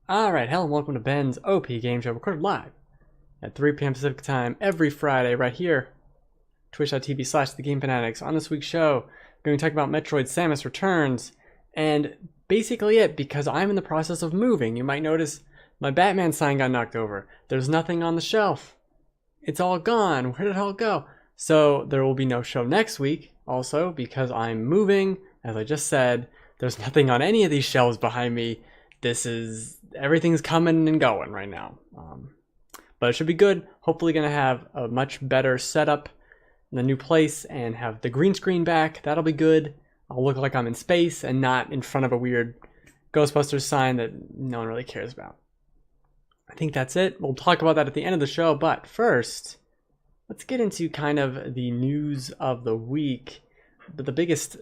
Alright, hello and welcome to Ben's OP Game Show, recorded live at 3 p.m. Pacific Time every Friday right here, twitch.tv/TheGameFanatics. On this week's show, we're going to talk about Metroid Samus Returns, and basically it, because I'm in the process of moving. You might notice my Batman sign got knocked over. There's nothing on the shelf. It's all gone. Where did it all go? So there will be no show next week, also, because I'm moving. As I just said, there's nothing on any of these shelves behind me. Everything's coming and going right now. But it should be good. Hopefully gonna have a much better setup in the new place and have the green screen back. That'll be good. I'll look like I'm in space and not in front of a weird Ghostbusters sign that no one really cares about. I think that's it. We'll talk about that at the end of the show, but first, let's get into kind of the news of the week. But the biggest,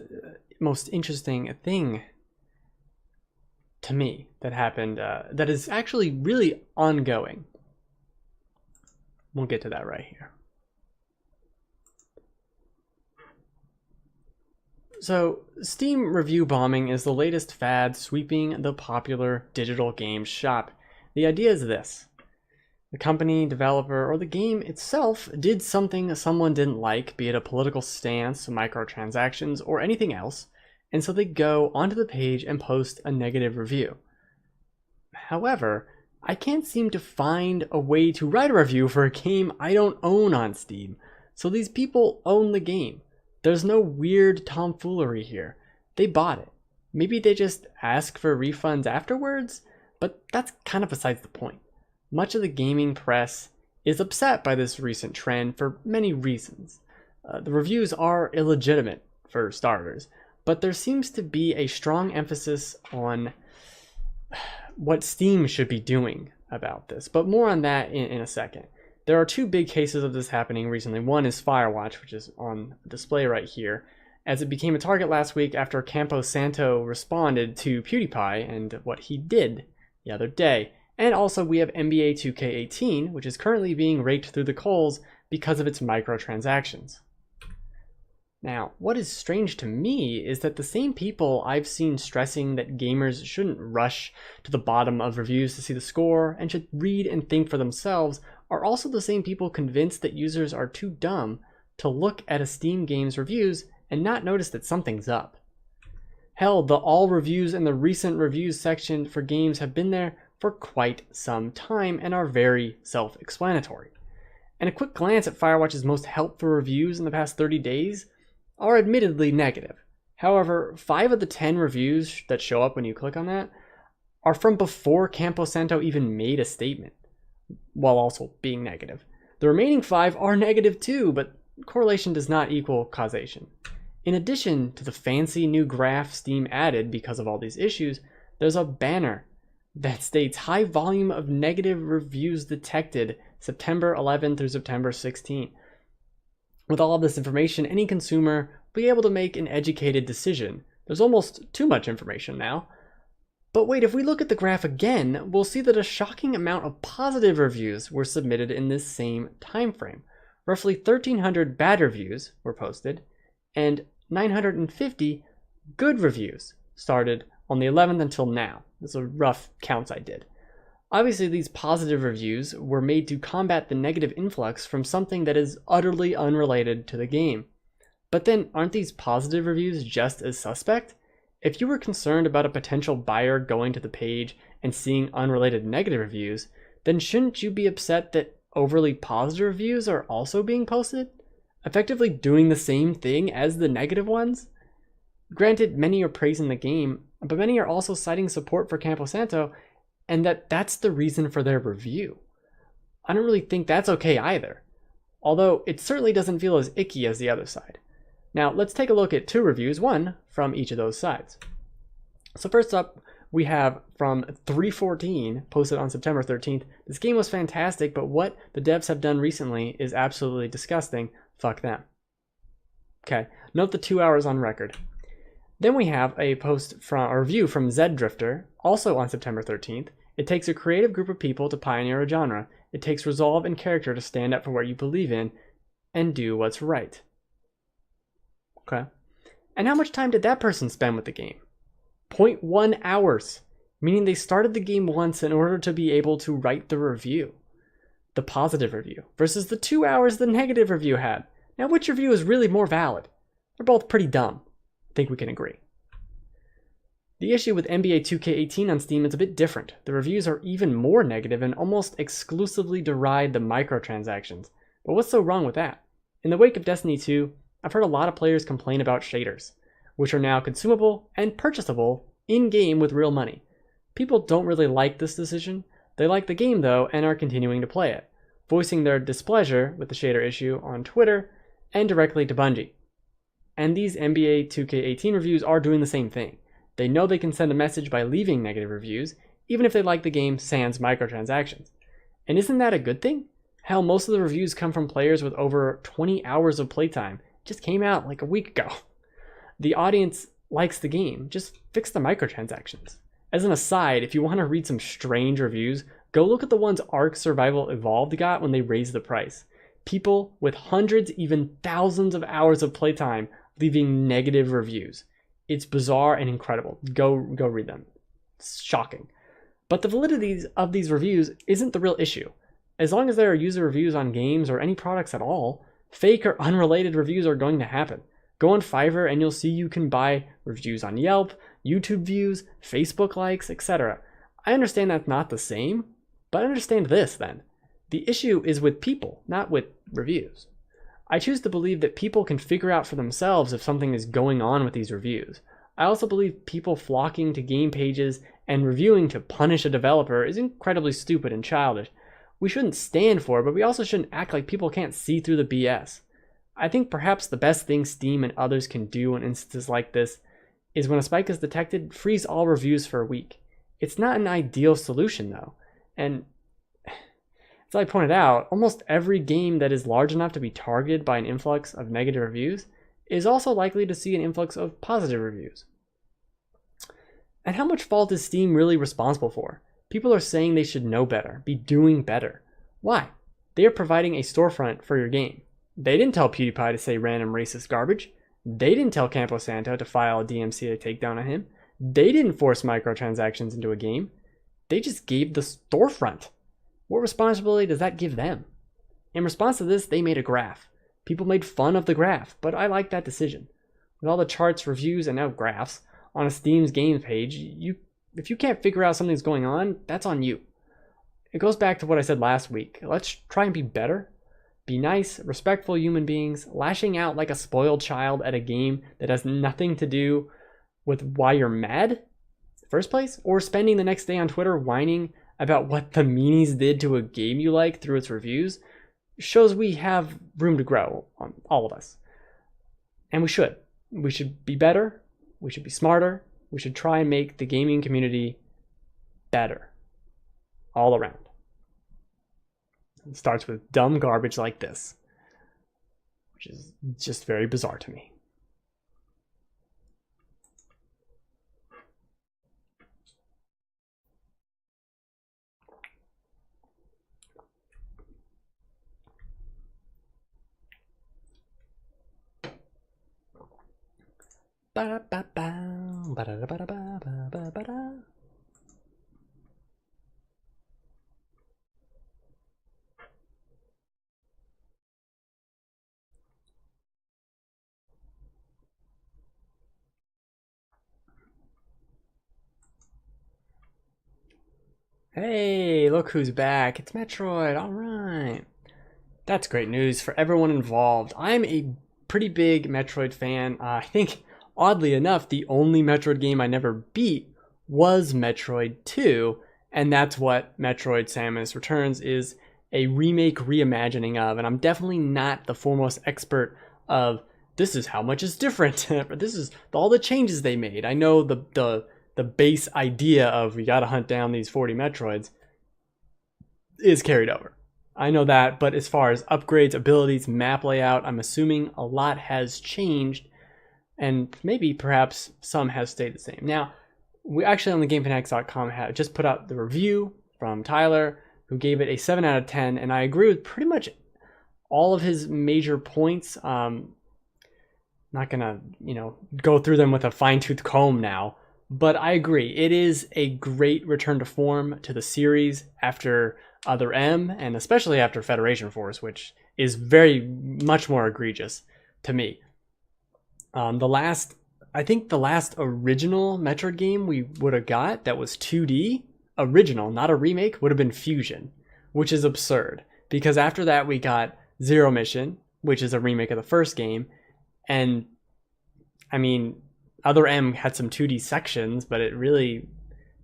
most interesting thing to me that happened that is actually really ongoing. We'll get to that right here. So, Steam review bombing is the latest fad sweeping the popular digital games shop. The idea is this: the company, developer, or the game itself did something someone didn't like, be it a political stance, microtransactions, or anything else, and so they go onto the page and post a negative review. However, I can't seem to find a way to write a review for a game I don't own on Steam. So these people own the game. There's no weird tomfoolery here. They bought it. Maybe they just ask for refunds afterwards, but that's kind of besides the point. Much of the gaming press is upset by this recent trend for many reasons. The reviews are illegitimate, for starters, but there seems to be a strong emphasis on what Steam should be doing about this. But more on that in a second. There are two big cases of this happening recently. One is Firewatch, which is on display right here, as it became a target last week after Campo Santo responded to PewDiePie and what he did the other day. And also we have NBA 2K18, which is currently being raked through the coals because of its microtransactions. Now, what is strange to me is that the same people I've seen stressing that gamers shouldn't rush to the bottom of reviews to see the score and should read and think for themselves are also the same people convinced that users are too dumb to look at a Steam game's reviews and not notice that something's up. Hell, the all reviews and the recent reviews section for games have been there for quite some time and are very self-explanatory. And a quick glance at Firewatch's most helpful reviews in the past 30 days are admittedly negative. However, 5 of the 10 reviews that show up when you click on that are from before Campo Santo even made a statement, while also being negative. The remaining 5 are negative too, but correlation does not equal causation. In addition to the fancy new graph Steam added because of all these issues, there's a banner that states high volume of negative reviews detected September 11 through September 16. With all of this information, any consumer will be able to make an educated decision. There's almost too much information now. But wait, if we look at the graph again, we'll see that a shocking amount of positive reviews were submitted in this same time frame. Roughly 1,300 bad reviews were posted, and 950 good reviews started on the 11th until now. Those are rough counts I did. Obviously, these positive reviews were made to combat the negative influx from something that is utterly unrelated to the game. But then, aren't these positive reviews just as suspect? If you were concerned about a potential buyer going to the page and seeing unrelated negative reviews, then shouldn't you be upset that overly positive reviews are also being posted? Effectively doing the same thing as the negative ones? Granted, many are praising the game, but many are also citing support for Campo Santo, and that's the reason for their review. I don't really think that's okay either, although it certainly doesn't feel as icky as the other side. Now let's take a look at 2 reviews, one from each of those sides. So first up, we have from 314, posted on September 13th, this game was fantastic, but what the devs have done recently is absolutely disgusting. Fuck them. Okay, note the 2 hours on record. Then we have a review from Zed Drifter, also on September 13th. It takes a creative group of people to pioneer a genre. It takes resolve and character to stand up for what you believe in and do what's right. Okay. And how much time did that person spend with the game? 0.1 hours. meaning they started the game once in order to be able to write the review, the positive review, versus the 2 hours the negative review had. Now, which review is really more valid? They're both pretty dumb. I think we can agree. The issue with NBA 2K18 on Steam is a bit different. The reviews are even more negative and almost exclusively deride the microtransactions. But what's so wrong with that? In the wake of Destiny 2, I've heard a lot of players complain about shaders, which are now consumable and purchasable in-game with real money. People don't really like this decision. They like the game though and are continuing to play it, voicing their displeasure with the shader issue on Twitter and directly to Bungie. And these NBA 2K18 reviews are doing the same thing. They know they can send a message by leaving negative reviews, even if they like the game sans microtransactions. And isn't that a good thing? Hell, most of the reviews come from players with over 20 hours of playtime. It just came out like a week ago. The audience likes the game. Just fix the microtransactions. As an aside, if you want to read some strange reviews, go look at the ones Ark Survival Evolved got when they raised the price. People with hundreds, even thousands of hours of playtime leaving negative reviews. It's bizarre and incredible. Go read them. It's shocking. But the validity of these reviews isn't the real issue. As long as there are user reviews on games or any products at all, fake or unrelated reviews are going to happen. Go on Fiverr and you'll see you can buy reviews on Yelp, YouTube views, Facebook likes, etc. I understand that's not the same, but understand this then. The issue is with people, not with reviews. I choose to believe that people can figure out for themselves if something is going on with these reviews. I also believe people flocking to game pages and reviewing to punish a developer is incredibly stupid and childish. We shouldn't stand for it, but we also shouldn't act like people can't see through the BS. I think perhaps the best thing Steam and others can do in instances like this is when a spike is detected, freeze all reviews for a week. It's not an ideal solution though, and as I pointed out, almost every game that is large enough to be targeted by an influx of negative reviews is also likely to see an influx of positive reviews. And how much fault is Steam really responsible for? People are saying they should know better, be doing better. Why? They are providing a storefront for your game. They didn't tell PewDiePie to say random racist garbage. They didn't tell Campo Santo to file a DMCA takedown on him. They didn't force microtransactions into a game. They just gave the storefront. What responsibility does that give them? In response to this, they made a graph. People made fun of the graph, but I like that decision. With all the charts, reviews, and now graphs on a Steam's games page, if you can't figure out something's going on, that's on you. It goes back to what I said last week. Let's try and be better. Be nice, respectful human beings. Lashing out like a spoiled child at a game that has nothing to do with why you're mad in the first place, or spending the next day on Twitter whining about what the meanies did to a game you like through its reviews, shows we have room to grow, on all of us. And we should. We should be better. We should be smarter. We should try and make the gaming community better. All around. It starts with dumb garbage like this, which is just very bizarre to me. Hey, look who's back. It's Metroid. All right. That's great news for everyone involved. I'm a pretty big Metroid fan. I think, oddly enough, the only Metroid game I never beat was Metroid 2, and that's what Metroid Samus Returns is a remake reimagining of, and I'm definitely not the foremost expert of this is how much is different, but this is all the changes they made. I know the base idea of we gotta hunt down these 40 Metroids is carried over. I know that, but as far as upgrades, abilities, map layout, I'm assuming a lot has changed, and maybe perhaps some has stayed the same. Now, we actually on the GameFanatics.com have just put out the review from Tyler, who gave it a 7 out of 10, and I agree with pretty much all of his major points. Not gonna, go through them with a fine-tooth comb now, But I agree, it is a great return to form to the series after Other M, and especially after Federation Force, which is very much more egregious to me. I think the last original Metroid game we would have got that was 2D, original, not a remake, would have been Fusion, which is absurd because after that we got Zero Mission, which is a remake of the first game, and I mean, Other M had some 2D sections, but it really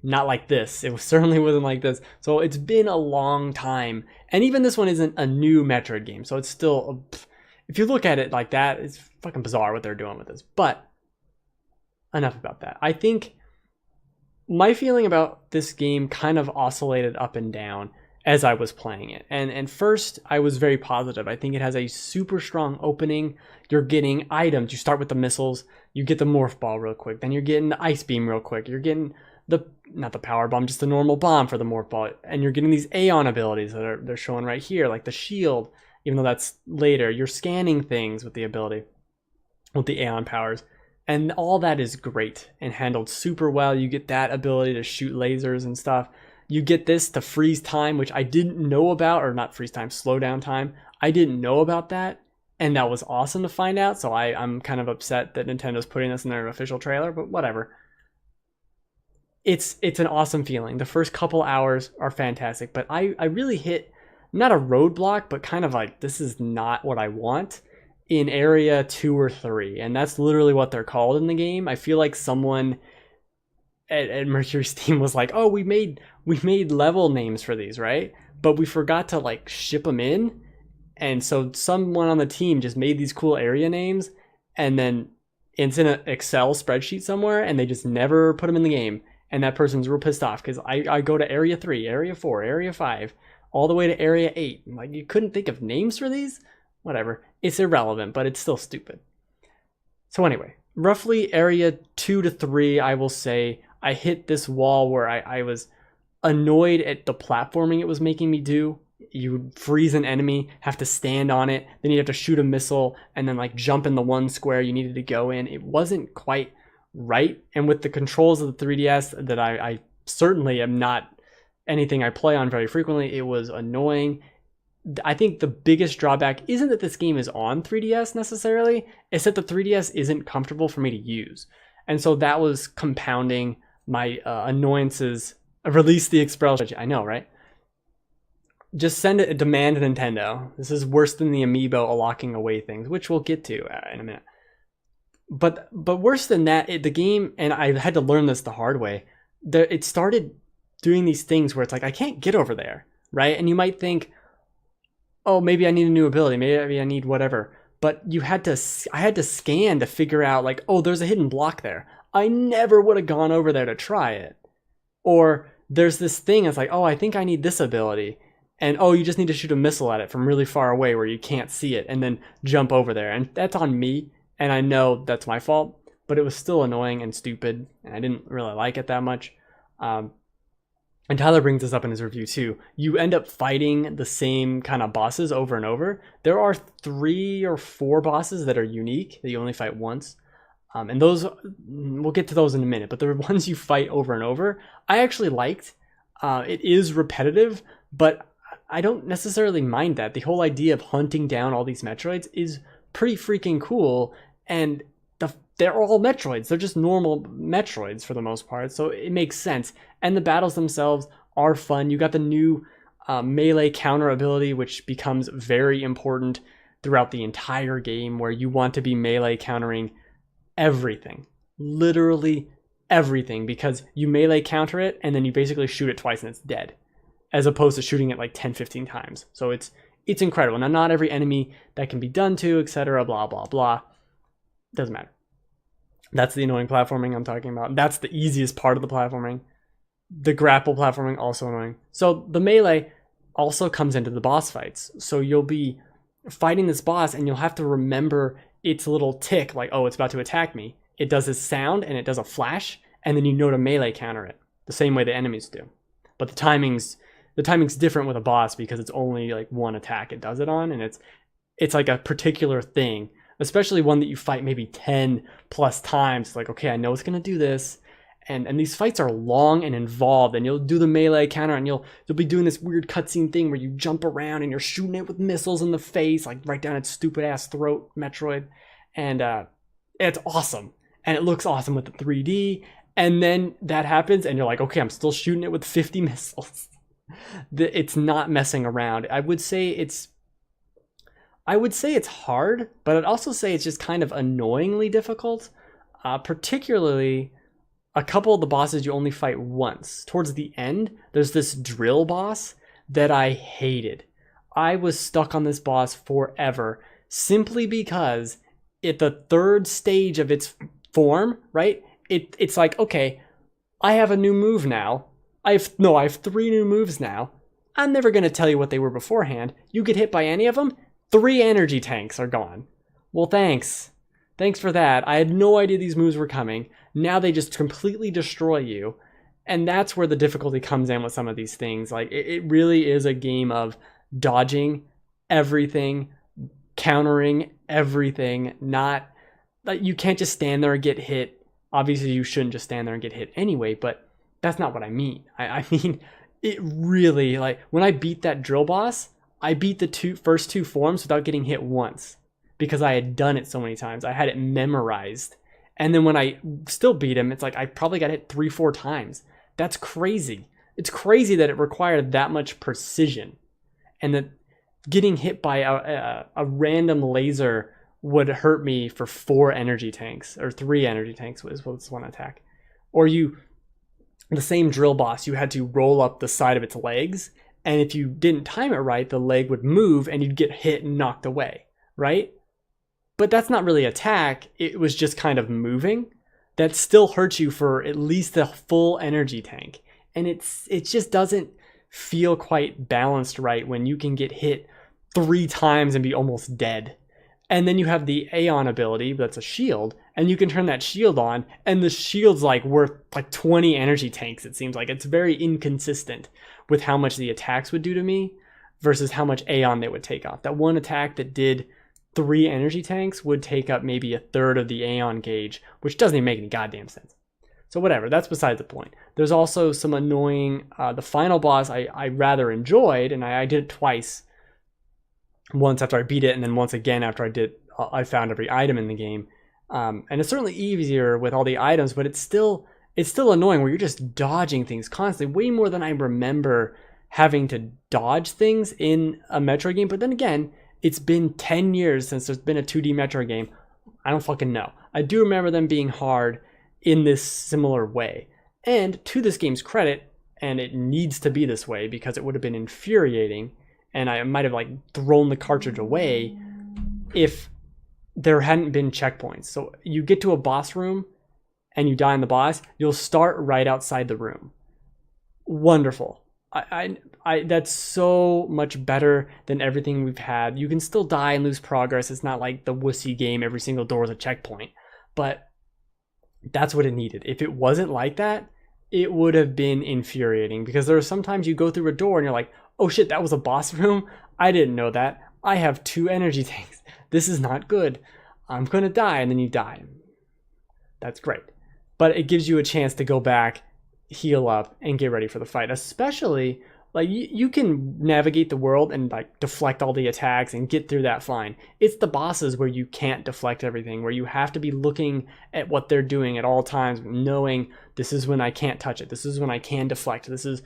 not like this. It certainly wasn't like this. So it's been a long time, and even this one isn't a new Metroid game, so it's still, if you look at it like that, it's fucking bizarre what they're doing with this. But enough about that. I think my feeling about this game kind of oscillated up and down as I was playing it. And first, I was very positive. I think it has a super strong opening. You're getting items. You start with the missiles. You get the morph ball real quick. Then you're getting the ice beam real quick. You're getting not the power bomb, just the normal bomb for the morph ball. And you're getting these Aeon abilities that they're showing right here, like the shield, even though that's later. You're scanning things with the ability, with the Aeon powers. And all that is great and handled super well. You get that ability to shoot lasers and stuff. You get this to freeze time, which I didn't know about, or not freeze time, slow down time. I didn't know about that, and that was awesome to find out. So I'm kind of upset that Nintendo's putting this in their official trailer, but whatever. It's an awesome feeling. The first couple hours are fantastic, but I really hit not a roadblock, but kind of like, this is not what I want in area 2 or 3, and that's literally what they're called in the game. I feel like someone at Mercury Steam was like, oh, we made level names for these, right? But we forgot to like ship them in, and so someone on the team just made these cool area names, and then it's in an Excel spreadsheet somewhere, and they just never put them in the game, and that person's real pissed off because I go to area 3, area 4, area 5, all the way to area 8. I'm like, you couldn't think of names for these? Whatever. It's irrelevant, but it's still stupid. So anyway, roughly area 2 to 3, I will say, I hit this wall where I was annoyed at the platforming it was making me do. You freeze an enemy, have to stand on it, then you have to shoot a missile, and then like jump in the one square you needed to go in. It wasn't quite right. And with the controls of the 3DS that I certainly am not anything I play on very frequently, it was annoying. I think the biggest drawback isn't that this game is on 3DS necessarily, it's that the 3DS isn't comfortable for me to use. And so that was compounding my annoyances. Release the Express. I know, right? Just send it, demand Nintendo. This is worse than the amiibo locking away things, which we'll get to in a minute. But worse than that, the game, and I had to learn this the hard way, it started doing these things where it's like, I can't get over there, right? And you might think, oh, maybe I need a new ability, maybe I need whatever. But I had to scan to figure out like, oh, there's a hidden block there. I never would have gone over there to try it. Or there's this thing, it's like, oh, I think I need this ability. And oh, you just need to shoot a missile at it from really far away where you can't see it and then jump over there. And that's on me. And I know that's my fault, but it was still annoying and stupid. And I didn't really like it that much. And Tyler brings this up in his review too. You end up fighting the same kind of bosses over and over. There are 3 or 4 bosses that are unique that you only fight once. And those, we'll get to those in a minute, but the ones you fight over and over, I actually liked. It is repetitive, but I don't necessarily mind that. The whole idea of hunting down all these Metroids is pretty freaking cool, and they're all Metroids. They're just normal Metroids for the most part, so it makes sense. And the battles themselves are fun. You got the new melee counter ability, which becomes very important throughout the entire game, where you want to be melee countering everything, literally everything, because you melee counter it and then you basically shoot it twice and it's dead, as opposed to shooting it like 10-15 times. So it's incredible. Now, not every enemy that can be done to, etc., blah blah blah, doesn't matter. That's the annoying platforming I'm talking about. That's the easiest part of the platforming. The grapple platforming, also annoying. So the melee also comes into the boss fights. So you'll be fighting this boss and you'll have to remember its little tick, like, oh, it's about to attack me. It does this sound and it does a flash, and then you know to melee counter it the same way the enemies do. But the timing's different with a boss because it's only like one attack it does it on, and it's like a particular thing, especially one that you fight maybe 10 plus times. Like, okay, I know it's gonna do this, And these fights are long and involved, and you'll do the melee counter, and you'll be doing this weird cutscene thing where you jump around and you're shooting it with missiles in the face, like right down its stupid ass throat, Metroid. And it's awesome, and it looks awesome with the 3D. And then that happens, and you're like, okay, I'm still shooting it with 50 missiles. It's not messing around. I would say it's hard, but I'd also say it's just kind of annoyingly difficult. Particularly, a couple of the bosses you only fight once. Towards the end, there's this drill boss that I hated. I was stuck on this boss forever simply because at the third stage of its form, right? It's like, okay, I have a new move now. I have 3 new moves now. I'm never going to tell you what they were beforehand. You get hit by any of them, 3 energy tanks are gone. Well, thanks. Thanks for that. I had no idea these moves were coming. Now they just completely destroy you. And that's where the difficulty comes in with some of these things. Like, it really is a game of dodging everything, countering everything. Not like you can't just stand there and get hit. Obviously, you shouldn't just stand there and get hit anyway, but that's not what I mean. I mean, it really, like, when I beat that drill boss, I beat the first two forms without getting hit once because I had done it so many times. I had it memorized. And then when I still beat him, it's like I probably got hit 3-4 times. That's crazy. It's crazy that it required that much precision, and that getting hit by a random laser would hurt me for 4 energy tanks, or 3 energy tanks was one attack. Or the same drill boss, you had to roll up the side of its legs, and if you didn't time it right, the leg would move and you'd get hit and knocked away, right? But that's not really attack, it was just kind of moving. That still hurts you for at least a full energy tank. And it just doesn't feel quite balanced right when you can get hit 3 times and be almost dead. And then you have the Aeon ability, that's a shield, and you can turn that shield on, and the shield's like worth like 20 energy tanks, it seems like. It's very inconsistent with how much the attacks would do to me versus how much Aeon they would take off. That one attack that did 3 energy tanks would take up maybe a third of the Aeon gauge, which doesn't even make any goddamn sense. So whatever, that's beside the point. There's also some annoying, the final boss I rather enjoyed, and I did it twice. Once after I beat it, and then once again after I found every item in the game. And it's certainly easier with all the items, but it's still annoying where you're just dodging things constantly, way more than I remember having to dodge things in a Metroid game. But then again, it's been 10 years since there's been a 2D Metroid game. I don't fucking know. I do remember them being hard in this similar way. And to this game's credit, and it needs to be this way because it would have been infuriating, and I might have like thrown the cartridge away if there hadn't been checkpoints. So you get to a boss room and you die in the boss, you'll start right outside the room. Wonderful. I that's so much better than everything we've had. You can still die and lose progress. It's not like the wussy game, every single door is a checkpoint. But that's what it needed. If it wasn't like that, it would have been infuriating, because there are sometimes you go through a door and you're like, oh shit, that was a boss room? I didn't know that. I have 2 energy tanks. This is not good. I'm gonna die, and then you die. That's great. But it gives you a chance to go back, heal up, and get ready for the fight. Especially, like, you can navigate the world and like deflect all the attacks and get through that fine. It's the bosses where you can't deflect everything, where you have to be looking at what they're doing at all times, knowing this is when I can't touch it, this is when I can deflect, this is,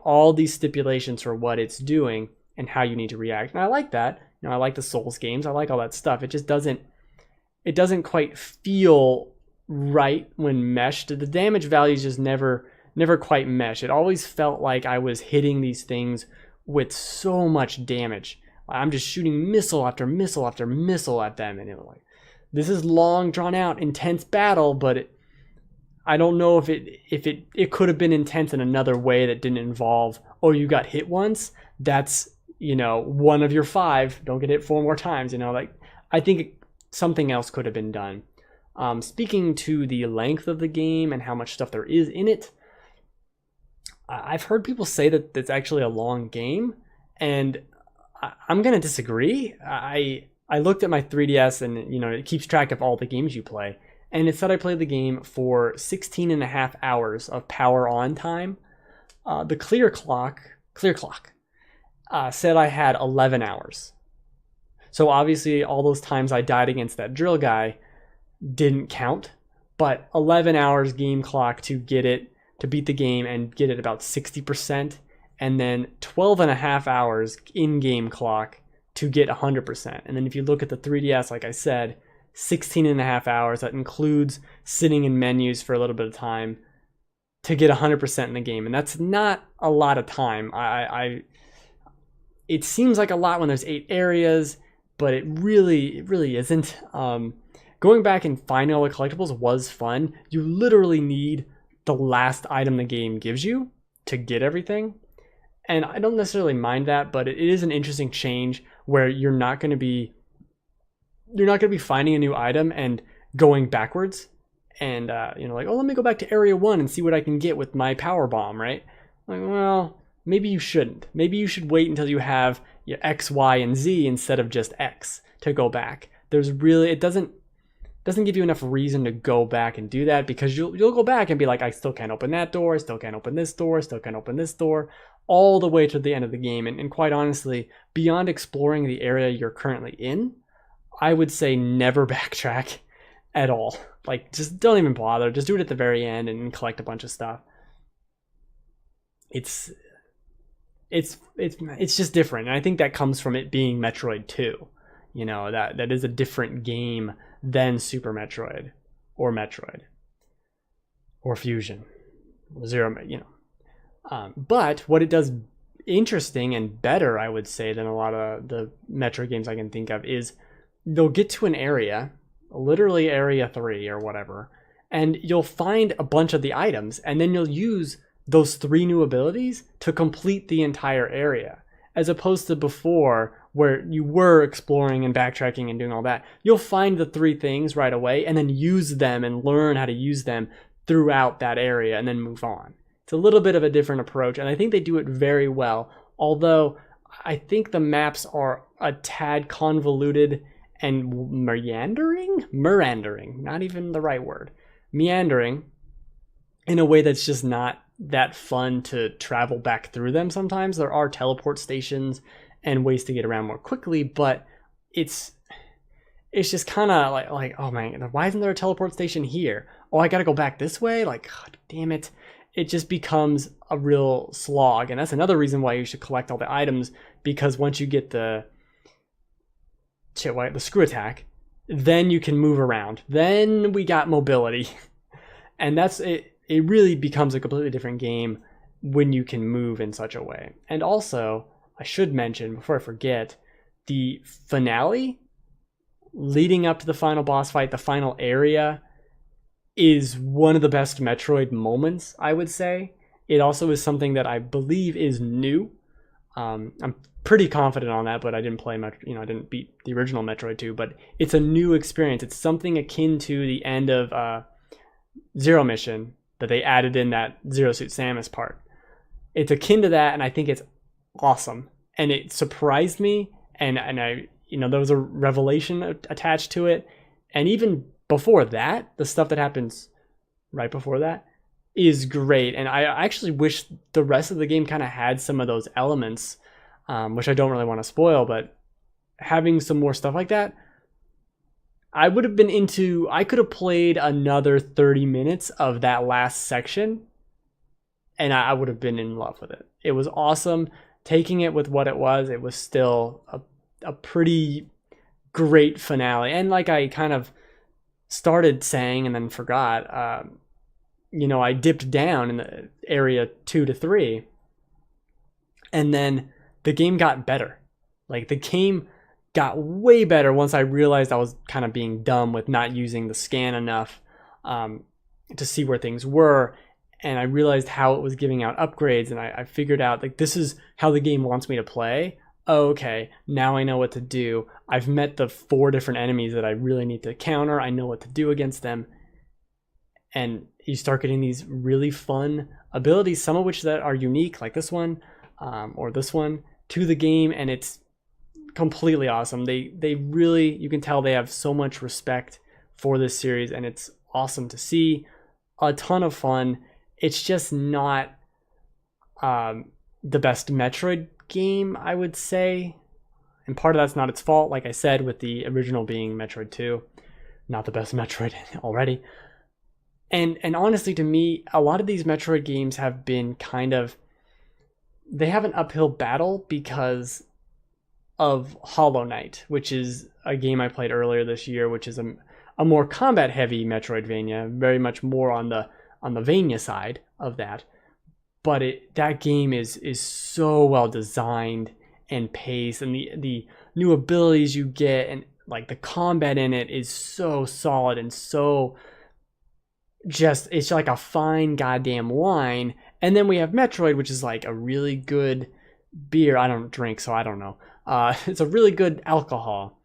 all these stipulations for what it's doing and how you need to react. And I like that. I like the Souls games. I like all that stuff. It just doesn't quite feel right when meshed. The damage values just never quite mesh. It always felt like I was hitting these things with so much damage. I'm just shooting missile after missile after missile at them, and it was like, this is long, drawn out, intense battle, but I don't know if it could have been intense in another way that didn't involve, oh, you got hit once, that's, one of your 5, don't get hit 4 more times, like, I think something else could have been done. Speaking to the length of the game and how much stuff there is in it, I've heard people say that it's actually a long game, and I'm going to disagree. I looked at my 3DS, and it keeps track of all the games you play, and it said I played the game for 16 and a half hours of power on time. The clear clock said I had 11 hours. So obviously all those times I died against that drill guy didn't count, but 11 hours game clock to beat the game and get it about 60%, and then 12 and a half hours in-game clock to get 100%. And then if you look at the 3DS, like I said, 16 and a half hours. That includes sitting in menus for a little bit of time to get 100% in the game. And that's not a lot of time. It seems like a lot when there's 8 areas, but it really isn't. Going back and finding all the collectibles was fun. You literally need the last item the game gives you to get everything. And I don't necessarily mind that, but it is an interesting change where you're not going to be finding a new item and going backwards and like, oh, let me go back to area 1 and see what I can get with my power bomb, right? Like, well, maybe you shouldn't. Maybe you should wait until you have your X, Y, and Z instead of just X to go back. It doesn't give you enough reason to go back and do that, because you'll go back and be like, I still can't open that door, still can't open this door, still can't open this door, all the way to the end of the game. And quite honestly, beyond exploring the area you're currently in, I would say never backtrack at all. Like, just don't even bother. Just do it at the very end and collect a bunch of stuff. It's just different. And I think that comes from it being Metroid 2. That is a different game than Super Metroid or Metroid or Fusion or Zero, but what it does interesting and better, I would say, than a lot of the Metroid games I can think of is they'll get to an area, literally area 3 or whatever, and you'll find a bunch of the items, and then you'll use those 3 new abilities to complete the entire area, as opposed to before where you were exploring and backtracking and doing all that. You'll find the 3 things right away and then use them and learn how to use them throughout that area and then move on. It's a little bit of a different approach, and I think they do it very well, although I think the maps are a tad convoluted and meandering, not even the right word, meandering, in a way that's just not that fun to travel back through them. Sometimes there are teleport stations and ways to get around more quickly, but it's just kind of like, oh man, why isn't there a teleport station here? Oh, I gotta go back this way? Like, God damn it. It just becomes a real slog, and that's another reason why you should collect all the items, because once you get the screw attack, then you can move around. Then we got mobility. And that's it. It really becomes a completely different game when you can move in such a way. And also, I should mention, before I forget, the finale leading up to the final boss fight, the final area, is one of the best Metroid moments, I would say. It also is something that I believe is new. I'm pretty confident on that, but I didn't play much, I didn't beat the original Metroid 2, but it's a new experience. It's something akin to the end of Zero Mission that they added in that Zero Suit Samus part. It's akin to that, and I think it's awesome. And it surprised me, and I, there was a revelation attached to it. And even before that, the stuff that happens right before that is great. And I actually wish the rest of the game kind of had some of those elements, which I don't really want to spoil, but having some more stuff like that, I could have played another 30 minutes of that last section, and I would have been in love with it. It was awesome. Taking it with what it was still a pretty great finale. And like I kind of started saying and then forgot, I dipped down in the area 2 to 3, and then the game got better. Like, the game got way better once I realized I was kind of being dumb with not using the scan enough to see where things were, and I realized how it was giving out upgrades, and I figured out, like, this is how the game wants me to play. Oh, okay, now I know what to do. I've met the 4 different enemies that I really need to counter. I know what to do against them. And you start getting these really fun abilities, some of which that are unique, like this one, or this one, to the game, and it's completely awesome. They really, you can tell they have so much respect for this series, and it's awesome to see. A ton of fun. It's just not the best Metroid game, I would say. And part of that's not its fault, like I said, with the original being Metroid 2. Not the best Metroid already. And honestly, to me, a lot of these Metroid games have been kind of... They have an uphill battle because of Hollow Knight, which is a game I played earlier this year, which is a more combat-heavy Metroidvania, very much more on the Vania side of that. But that game is so well designed and paced, and the new abilities you get, and like the combat in it is so solid and so just, it's like a fine goddamn wine. And then we have Metroid, which is like a really good beer. I don't drink, so I don't know. It's a really good alcohol,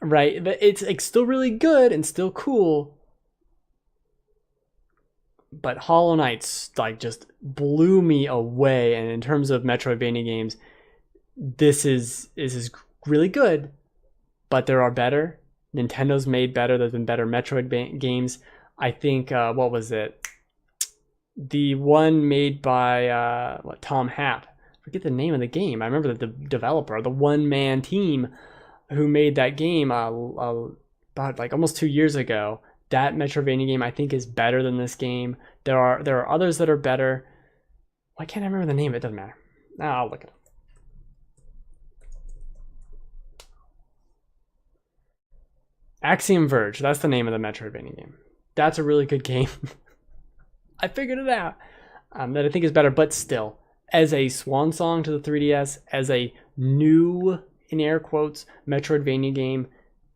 right? But it's still really good and still cool. But Hollow Knight's like just blew me away. And in terms of Metroidvania games, this is really good. But there are better. Nintendo's made better. There's been better Metroid games. I think what was it? The one made by Tom Happ. I forget the name of the game. I remember the developer, the one-man team who made that game about like almost 2 years ago. That Metroidvania game, I think, is better than this game. There are others that are better. Why can't I remember the name? It doesn't matter. I'll look it up. Axiom Verge. That's the name of the Metroidvania game. That's a really good game. I figured it out. That I think is better, but still, as a swan song to the 3DS, as a new, in air quotes, Metroidvania game,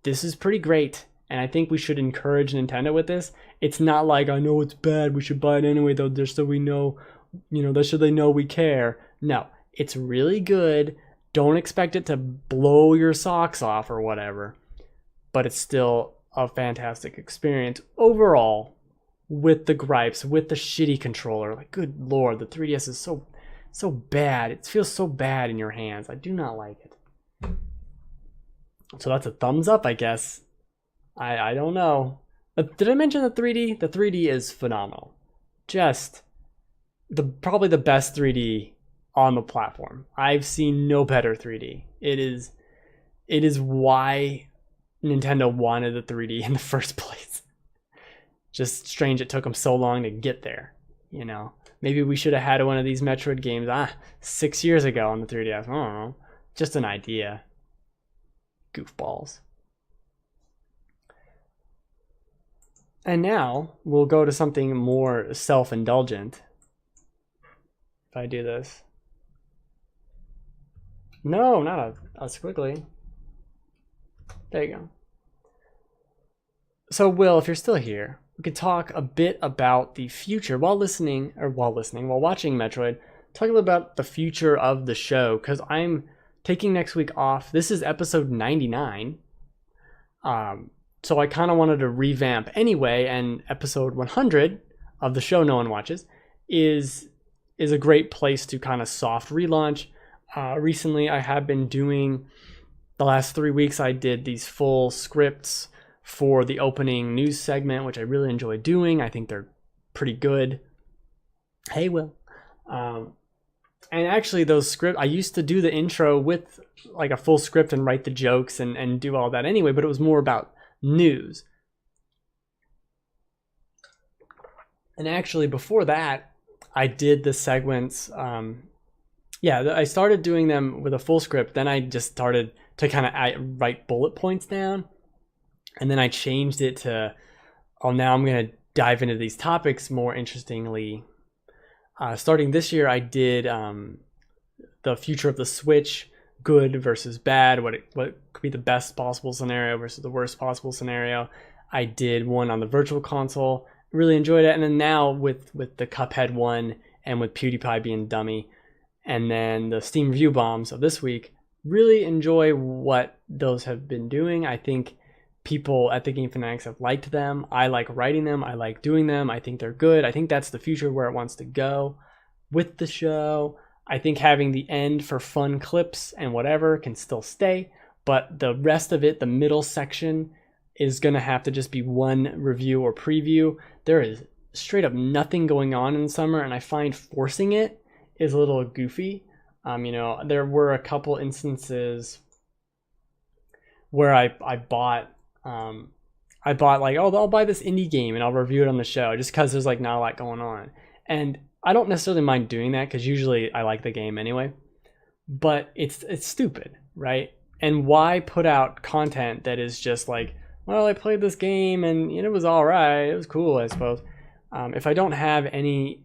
this is pretty great. And I think we should encourage Nintendo with this. It's not like, I know it's bad, we should buy it anyway, though, just so we know, so they know we care. No, it's really good. Don't expect it to blow your socks off or whatever. But it's still a fantastic experience overall, with the gripes, with the shitty controller. Like, good lord, the 3DS is so bad. It feels so bad in your hands. I do not like it. So that's a thumbs up, I guess. I don't know. But did I mention the 3D? The 3D is phenomenal. Just probably the best 3D on the platform. I've seen no better 3D. It is why Nintendo wanted the 3D in the first place. Just strange it took them so long to get there. Maybe we should have had one of these Metroid games 6 years ago on the 3DS. I don't know. Just an idea. Goofballs. And now we'll go to something more self-indulgent. If I do this. No, not a squiggly. There you go. So Will, if you're still here, we could talk a bit about the future while watching Metroid. Talk a little about the future of the show, because I'm taking next week off. This is episode 99. So I kind of wanted to revamp anyway, and episode 100 of the show no one watches is a great place to kind of soft relaunch. Recently, I have been doing, the last 3 weeks, I did these full scripts for the opening news segment, which I really enjoy doing. I think they're pretty good. Hey, Will. And actually, those scripts, I used to do the intro with like a full script and write the jokes and do all that anyway, but it was more about news. And actually, before that, I did the segments. I started doing them with a full script. Then I just started to kind of write bullet points down. And then I changed it to, now I'm going to dive into these topics more interestingly. Starting this year, I did the future of the Switch, good versus bad, what could be the best possible scenario versus the worst possible scenario. I did one on the Virtual Console, really enjoyed it. And then now with the Cuphead one and with PewDiePie being dummy, and then the Steam Review Bombs of this week, really enjoy what those have been doing. I think people at the Game Fanatics have liked them. I like writing them. I like doing them. I think they're good. I think that's the future where it wants to go with the show. I think having the end for fun clips and whatever can still stay, but the rest of it, the middle section, is going to have to just be one review or preview. There is straight up nothing going on in summer, and I find forcing it is a little goofy. There were a couple instances where I bought like, oh, I'll buy this indie game and I'll review it on the show just because there's like not a lot going on. And I don't necessarily mind doing that because usually I like the game anyway. But it's stupid, right? And why put out content that is just like, well, I played this game and it was all right. It was cool, I suppose. If I don't have any,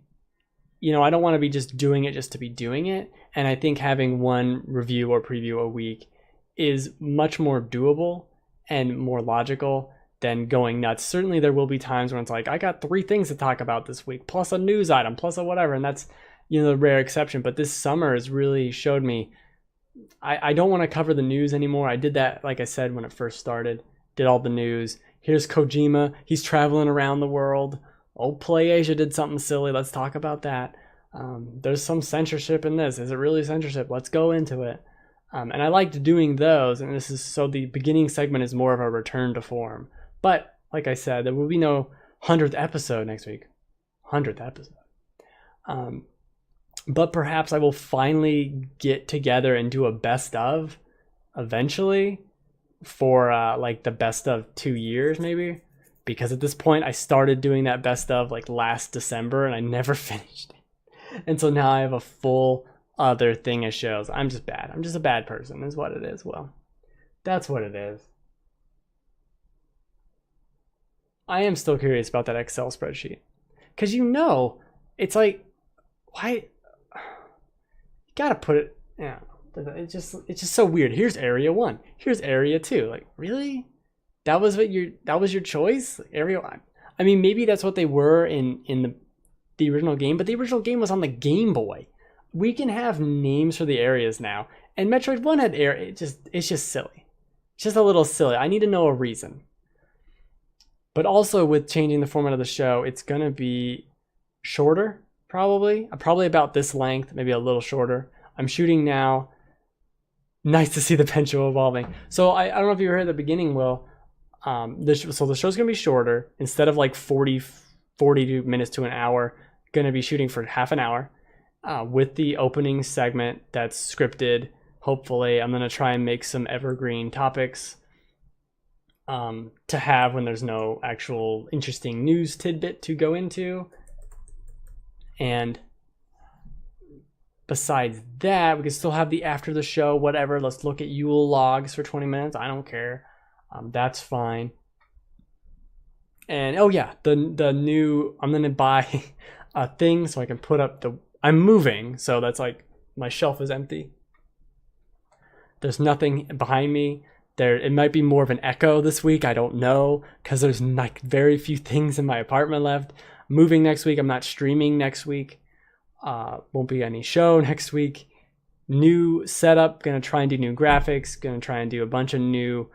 I don't want to be just doing it just to be doing it. And I think having one review or preview a week is much more doable and more logical than going nuts. Certainly there will be times when it's like, I got 3 things to talk about this week, plus a news item, plus a whatever. And that's, the rare exception. But this summer has really showed me I don't want to cover the news anymore. I did that, like I said, when it first started, did all the news. Here's Kojima. He's traveling around the world. Oh, PlayAsia did something silly. Let's talk about that. There's some censorship in this. Is it really censorship? Let's go into it. And I liked doing those. And so the beginning segment is more of a return to form. But like I said, there will be no 100th episode next week. 100th episode. But perhaps I will finally get together and do a best of eventually for like the best of 2 years maybe. Because at this point I started doing that best of like last December and I never finished it. And so now I have a full other thing of shows. I'm just bad. I'm just a bad person is what it is. Well, that's what it is. I am still curious about that Excel spreadsheet. Because it's like, why? You gotta put it, it's just so weird. Here's area 1. Here's area 2. Like, really? That was your choice? Area 1. I mean, maybe that's what they were in the original game, but the original game was on the Game Boy. We can have names for the areas now. And Metroid 1 had area. It's just silly. It's just a little silly. I need to know a reason. But also with changing the format of the show, it's going to be shorter, probably about this length, maybe a little shorter. I'm shooting now. Nice to see the pendulum evolving. So I don't know if you heard at the beginning, Will. So the show's going to be shorter. Instead of like 40 minutes to an hour, going to be shooting for half an hour with the opening segment that's scripted. Hopefully, I'm going to try and make some evergreen topics to have when there's no actual interesting news tidbit to go into. And besides that, we can still have the after the show, whatever. Let's look at Yule logs for 20 minutes. I don't care. That's fine. And oh yeah, the new, I'm going to buy a thing so I can put up I'm moving. So that's like my shelf is empty. There's nothing behind me. It might be more of an echo this week. I don't know, because there's like very few things in my apartment left. Moving next week. I'm not streaming next week. Won't be any show next week. New setup. Gonna try and do new graphics. Gonna try and do a bunch of new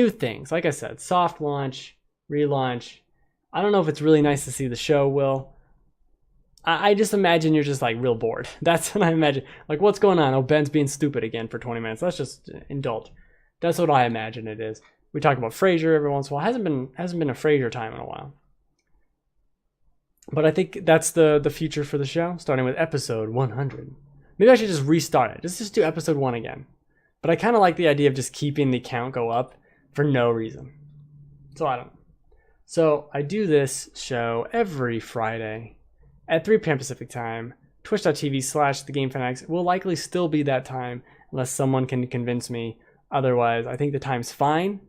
things. Like I said, soft launch, relaunch. I don't know if it's really nice to see the show, Will. I just imagine you're just like real bored. That's what I imagine. Like, what's going on? Oh, Ben's being stupid again for 20 minutes. Let's just indulge. That's what I imagine it is. We talk about Frasier every once in a while. Hasn't been a Frasier time in a while. But I think that's the future for the show, starting with episode 100. Maybe I should just restart it. Just do episode 1 again. But I kind of like the idea of just keeping the count go up for no reason. So I don't know. So I do this show every Friday at 3 p.m. Pacific time. Twitch.tv/TheGameFanatics will likely still be that time unless someone can convince me. Otherwise, I think the time's fine.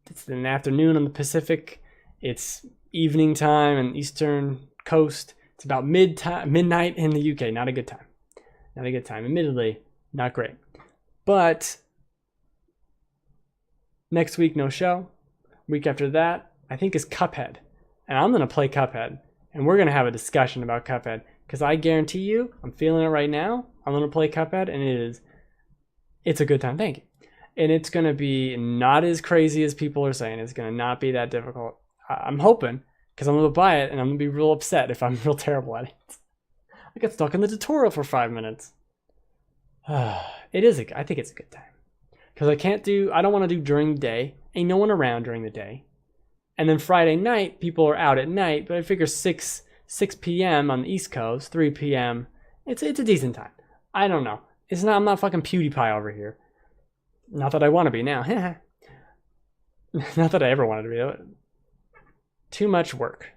It's an afternoon on the Pacific. It's evening time on Eastern Coast. It's about midnight in the UK. Not a good time. Not a good time. Admittedly, not great. But next week, no show. Week after that, I think is Cuphead. And I'm going to play Cuphead. And we're going to have a discussion about Cuphead. Because I guarantee you, I'm feeling it right now. I'm going to play Cuphead, and it's a good time. Thank you. And it's going to be not as crazy as people are saying. It's going to not be that difficult. I'm hoping, because I'm going to buy it, and I'm going to be real upset if I'm real terrible at it. I got stuck in the tutorial for 5 minutes. I think it's a good time. Because I don't want to do during the day. Ain't no one around during the day. And then Friday night, people are out at night, but I figure 6 p.m. on the East Coast, 3 p.m. It's a decent time. I don't know. I'm not fucking PewDiePie over here. Not that I want to be now. Not that I ever wanted to be. Too much work.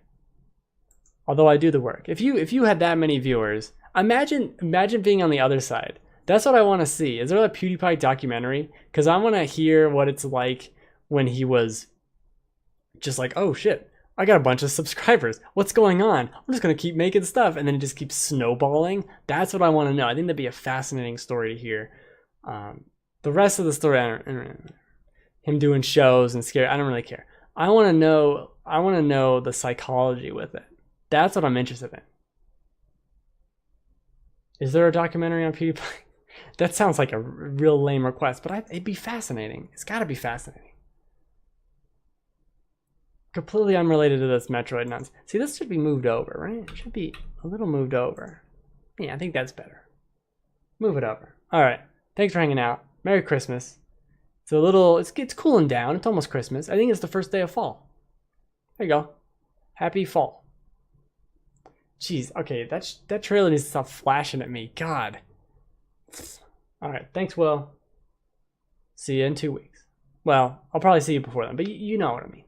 Although I do the work. If you had that many viewers, imagine being on the other side. That's what I want to see. Is there a PewDiePie documentary? Because I want to hear what it's like when he was just like, oh shit, I got a bunch of subscribers. What's going on? I'm just going to keep making stuff. And then it just keeps snowballing. That's what I want to know. I think that'd be a fascinating story to hear. The rest of the story, him doing shows and scare, I don't really care. I want to know the psychology with it. That's what I'm interested in. Is there a documentary on PewDiePie? That sounds like a real lame request, but it'd be fascinating. It's got to be fascinating. Completely unrelated to this Metroid nonsense. See, this should be moved over, right? It should be a little moved over. Yeah, I think that's better. Move it over. All right. Thanks for hanging out. Merry Christmas. It's cooling down. It's almost Christmas. I think it's the first day of fall. There you go. Happy fall. Jeez, okay, that trailer needs to stop flashing at me. God. All right, thanks, Will. See you in 2 weeks. Well, I'll probably see you before then, but you know what I mean.